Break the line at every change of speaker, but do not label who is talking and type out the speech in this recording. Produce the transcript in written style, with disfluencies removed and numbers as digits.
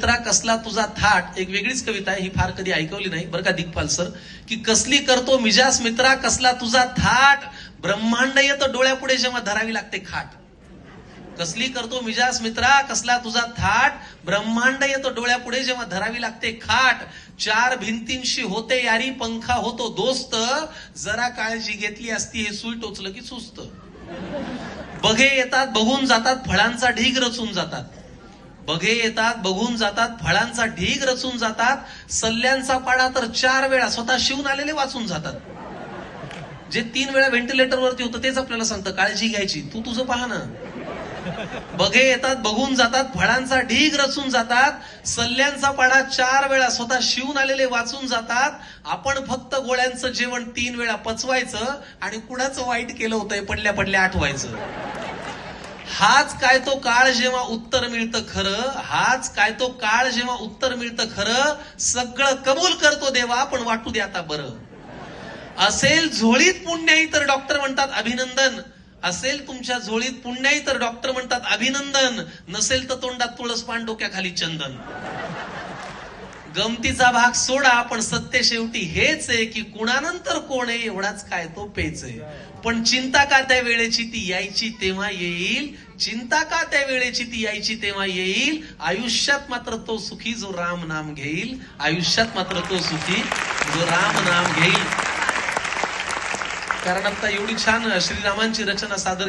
मित्रा कसला तुझा थाट, एक वेगळीच कविता आहे, ही फार कधी ऐकवली नाही बरं का दिग्पाल सर, की कसली करतो मिजास मित्रा कसला तुझा थाट, ब्रह्मांड येतं डोळ्यापुढे जेव्हा धरावी लागते खाट. कसली करतो मिजास मित्रा कसला तुझा थाट, ब्रह्मांड येतं डोळ्यापुढे जेव्हा धरावी लागते खाट. चार भिंतींशी होते यारी पंखा होतो दोस्त, जरा काळजी घेतली असती हे सुई टोचलं की सुस्त. बघे येतात बघून जातात फळांचा ढीग रचून जातात, बघे येतात बघून जातात फळांचा ढीग रचून जातात, सल्ल्यांचा पाडा तर 4 वेळा स्वतः शिवून आलेले वाचून जातात. जे 3 वेळा व्हेंटिलेटरवरती होतं तेच आपल्याला सांगतं काळजी घ्यायची, तू तुझं पहा ना. बघे येतात बघून जातात फळांचा ढीग रचून जातात, सल्ल्यांचा पाडा 4 वेळा स्वतः शिवून आलेले वाचून जातात. आपण फक्त गोळ्यांचं जेवण 3 वेळा पचवायचं आणि कुणाचं वाईट केलं होतंय पडल्या पडल्या आठवायचं. हाच काय तो काळ जेव्हा उत्तर मिळतं खरं, हाच काय तो काळ जेव्हा उत्तर मिळतं खरं, सगळं कबूल करतो देवा पण वाटू दे आता बरं. असेल झोळीत पुण्याई तर डॉक्टर म्हणतात अभिनंदन, असेल तुमच्या झोळीत पुण्याई तर डॉक्टर म्हणतात अभिनंदन, नसेल तर तोंडात तुळस पान डोक्याखाली चंदन. गमतीचा भाग सोडा पण सत्य शेवटी हेच आहे की कुणानंतर कोण आहे एवढाच काय तो पेच आहे. पण चिंता का त्या वेळेची ती यायची तेव्हा येईल, चिंता का त्या वेळेची ती यायची तेव्हा येईल. आयुष्यात मात्र तो सुखी जो राम नाम घेईल, आयुष्यात मात्र तो सुखी जो राम नाम घेईल. कारण आता एवढी छान श्रीरामांची रचना सादर